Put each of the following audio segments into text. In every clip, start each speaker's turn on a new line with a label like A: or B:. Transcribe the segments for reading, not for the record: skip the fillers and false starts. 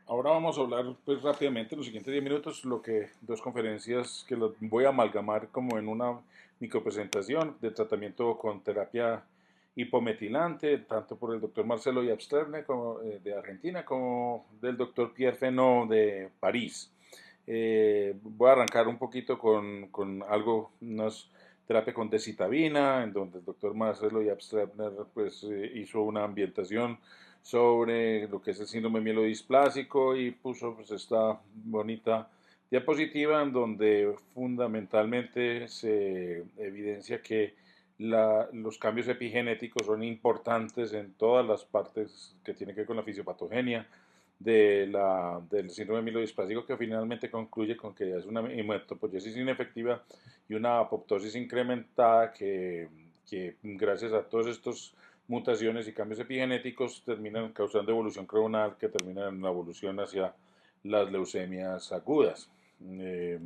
A: Ahora vamos a hablar pues rápidamente en los siguientes 10 minutos dos conferencias que las voy a amalgamar como en una micropresentación de tratamiento con terapia hipometilante, tanto por el doctor Marcelo Yabsterne como, de Argentina como del doctor Pierre Fenot de París. Voy a arrancar un poquito con algo, unas terapia con decitabina, en donde el doctor Marcelo Yabstreitner pues, hizo una ambientación sobre lo que es el síndrome mielodisplásico y puso pues, esta bonita diapositiva en donde fundamentalmente se evidencia que los cambios epigenéticos son importantes en todas las partes que tienen que ver con la fisiopatogenia del síndrome mielodisplásico, que finalmente concluye con que es una hematopoiesis inefectiva y una apoptosis incrementada que gracias a todos estos mutaciones y cambios epigenéticos terminan causando evolución clonal que termina en la evolución hacia las leucemias agudas. Eh,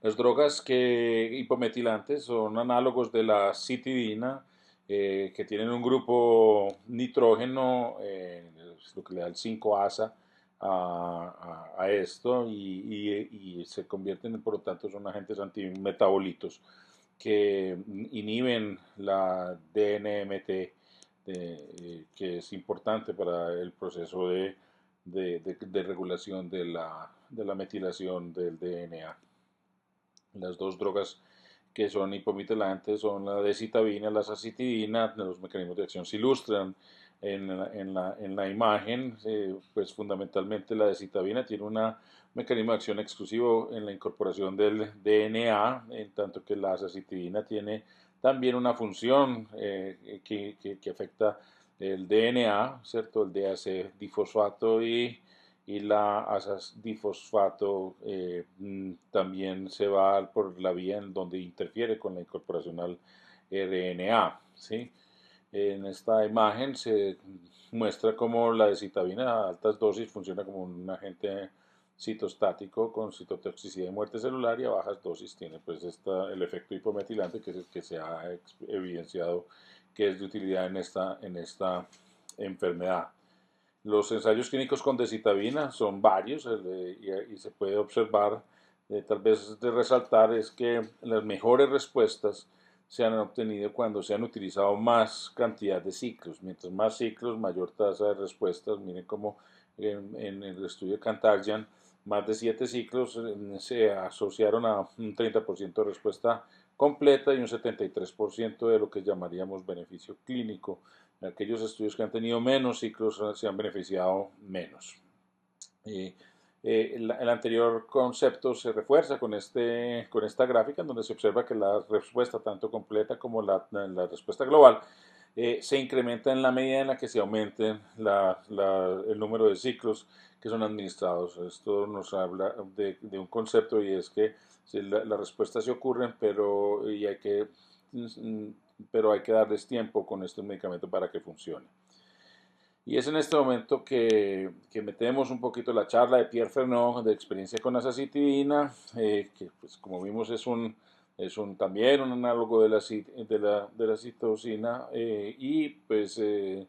A: las drogas hipometilantes son análogos de la citidina, que tienen un grupo nitrógeno, lo que le da el 5-asa a esto, y se convierten, por lo tanto, son agentes antimetabolitos que inhiben la DNMT, que es importante para el proceso de regulación de la metilación del DNA. Las dos drogas que son hipomitilantes son la decitabina y la sacitidina. Los mecanismos de acción se ilustran en la imagen. Pues fundamentalmente la decitabina tiene un mecanismo de acción exclusivo en la incorporación del DNA, en tanto que la sacitidina tiene también una función que afecta el DNA, ¿cierto? El DAC difosfato y la asas difosfato también se va por la vía en donde interfiere con la incorporación al RNA, ¿sí? En esta imagen se muestra cómo la decitabina a altas dosis funciona como un agente citostático con citotoxicidad y muerte celular, y a bajas dosis tiene pues el efecto hipometilante, que es el que se ha evidenciado que es de utilidad en esta enfermedad. Los ensayos clínicos con decitabina son varios, y se puede observar, tal vez de resaltar, es que las mejores respuestas se han obtenido cuando se han utilizado más cantidad de ciclos. Mientras más ciclos, mayor tasa de respuestas. Miren cómo en el estudio de Cantargian, más de 7 ciclos se asociaron a un 30% de respuesta completa y un 73% de lo que llamaríamos beneficio clínico. Aquellos estudios que han tenido menos ciclos se han beneficiado menos. El anterior concepto se refuerza con esta gráfica, en donde se observa que la respuesta, tanto completa como la respuesta global, se incrementa en la medida en la que se aumente el número de ciclos que son administrados. Esto nos habla de un concepto, y es que las respuestas se ocurren, pero hay que darles tiempo con este medicamento para que funcione. Y es en este momento que metemos un poquito la charla de Pierre Fernand de experiencia con azacitidina, que pues como vimos también un análogo de la citosina, y pues él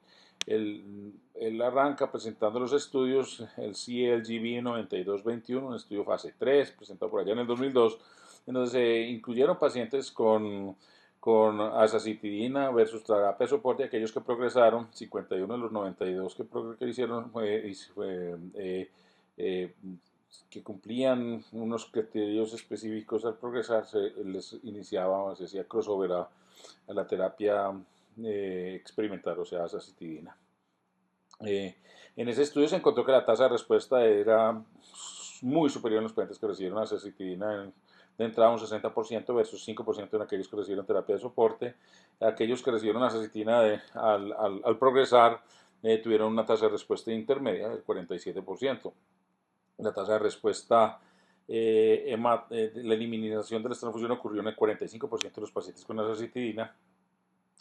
A: arranca presentando los estudios, el CLGB 9221, un estudio fase 3 presentado por allá en el 2002, en donde se incluyeron pacientes con azacitidina versus terapia de soporte, aquellos que progresaron, 51 de los 92 que hicieron, eh, que cumplían unos criterios específicos al progresar, se les iniciaba, se hacía crossover a la terapia experimental, o sea, azacitidina. En ese estudio se encontró que la tasa de respuesta era muy superior en los pacientes que recibieron azacitidina de entrada, un 60% versus 5% en aquellos que recibieron terapia de soporte. Aquellos que recibieron azacitidina al progresar tuvieron una tasa de respuesta intermedia del 47%. La tasa de respuesta, la eliminación de la transfusión ocurrió en el 45% de los pacientes con azacitidina,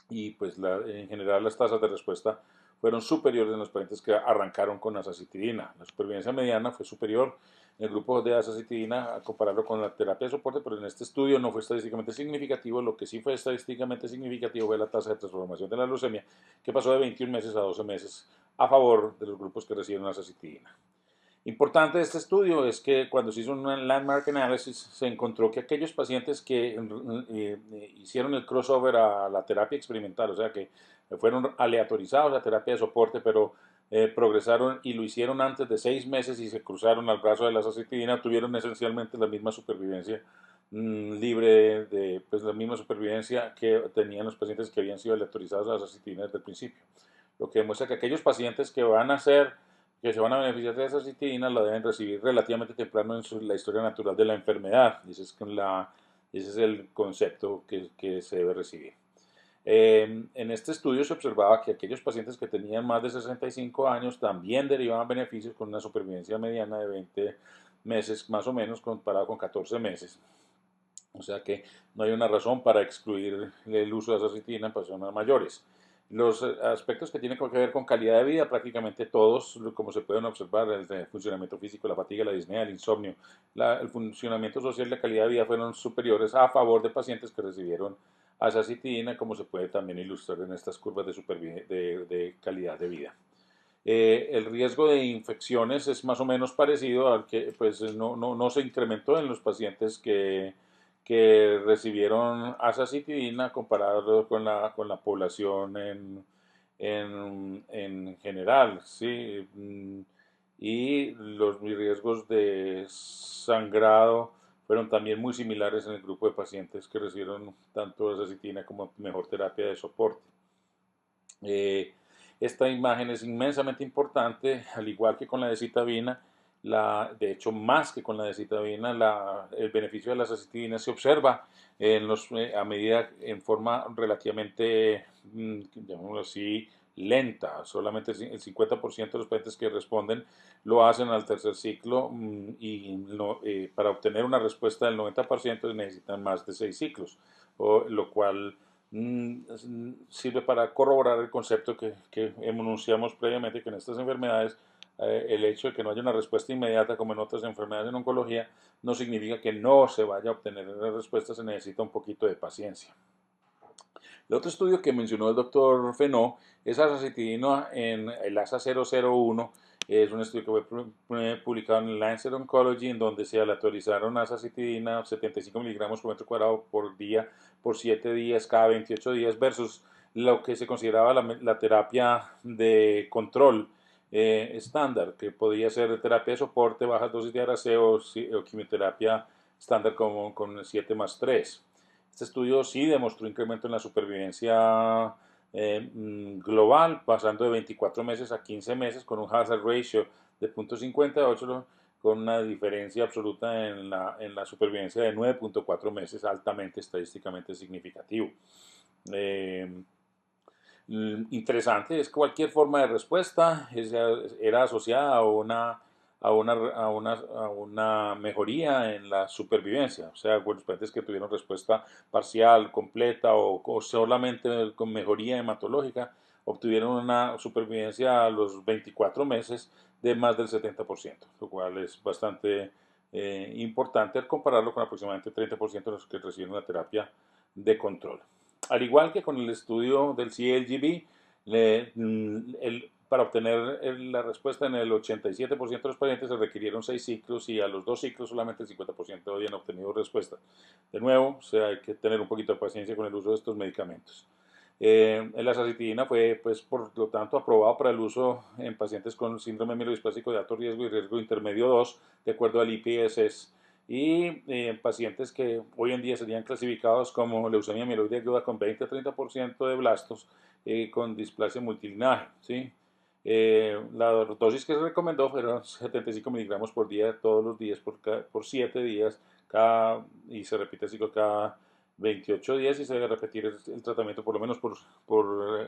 A: y pues en general las tasas de respuesta fueron superiores en los pacientes que arrancaron con azacitidina. La supervivencia mediana fue superior en el grupo de azacitidina a compararlo con la terapia de soporte, pero en este estudio no fue estadísticamente significativo. Lo que sí fue estadísticamente significativo fue la tasa de transformación de la leucemia, que pasó de 21 meses a 12 meses a favor de los grupos que recibieron azacitidina. Importante de este estudio es que cuando se hizo un landmark analysis se encontró que aquellos pacientes que hicieron el crossover a la terapia experimental, o sea que fueron aleatorizados a terapia de soporte, pero progresaron y lo hicieron antes de 6 meses y se cruzaron al brazo de la azacitidina, tuvieron esencialmente la misma supervivencia libre de pues, la misma supervivencia que tenían los pacientes que habían sido aleatorizados a la azacitidina desde el principio. Lo que demuestra que aquellos pacientes que se van a beneficiar de esa azacitidina la deben recibir relativamente temprano en la historia natural de la enfermedad. Ese es el concepto que se debe recibir. En este estudio se observaba que aquellos pacientes que tenían más de 65 años también derivaban beneficios con una supervivencia mediana de 20 meses más o menos comparado con 14 meses. O sea que no hay una razón para excluir el uso de azacitidina en personas mayores. Los aspectos que tienen que ver con calidad de vida, prácticamente todos, como se pueden observar, el funcionamiento físico, la fatiga, la disnea, el insomnio, el funcionamiento social y la calidad de vida fueron superiores a favor de pacientes que recibieron azacitidina, como se puede también ilustrar en estas curvas de calidad de vida. El riesgo de infecciones es más o menos parecido al que pues, no se incrementó en los pacientes que recibieron azacitidina comparado con la población en general, ¿sí? Y los riesgos de sangrado fueron también muy similares en el grupo de pacientes que recibieron tanto azacitidina como mejor terapia de soporte. Esta imagen es inmensamente importante, al igual que con la decitabina, de hecho más que con la decitabina, el beneficio de la azacitidina se observa a medida en forma relativamente, llamémoslo así, lenta. Solamente el 50% de los pacientes que responden lo hacen al tercer ciclo y para obtener una respuesta del 90% necesitan más de 6 ciclos, lo cual sirve para corroborar el concepto que enunciamos previamente, que en estas enfermedades el hecho de que no haya una respuesta inmediata como en otras enfermedades en oncología no significa que no se vaya a obtener la respuesta, se necesita un poquito de paciencia. El otro estudio que mencionó el doctor Fenó es azacitidina en el ASA001. Es un estudio que fue publicado en Lancet Oncology, en donde se aleatorizaron azacitidina 75 miligramos por metro cuadrado por día por 7 días, cada 28 días, versus lo que se consideraba la terapia de control estándar, que podía ser terapia de soporte, bajas dosis de araceo o quimioterapia estándar con 7+3. Este estudio sí demostró incremento en la supervivencia global, pasando de 24 meses a 15 meses, con un hazard ratio de 0.58, con una diferencia absoluta en la supervivencia de 9.4 meses, altamente estadísticamente significativo. Interesante es que cualquier forma de respuesta era asociada a una mejoría en la supervivencia, o sea, los pacientes que tuvieron respuesta parcial, completa o solamente con mejoría hematológica obtuvieron una supervivencia a los 24 meses de más del 70%, lo cual es bastante importante al compararlo con aproximadamente 30% de los que reciben la terapia de control. Al igual que con el estudio del CLGB, para obtener la respuesta en el 87% de los pacientes se requirieron 6 ciclos y a los 2 ciclos solamente el 50% habían obtenido respuesta. De nuevo, hay que tener un poquito de paciencia con el uso de estos medicamentos. La azacitidina fue, pues, por lo tanto, aprobado para el uso en pacientes con síndrome mielodisplásico de alto riesgo y riesgo intermedio 2, de acuerdo al IPSS, y pacientes que hoy en día serían clasificados como leucemia mieloide aguda con 20 a 30% de blastos con displasia multilinaje, ¿sí? La dosis que se recomendó fueron 75 miligramos por día, todos los días, por 7 días, y se repite el ciclo cada 28 días y se debe repetir el tratamiento por lo menos por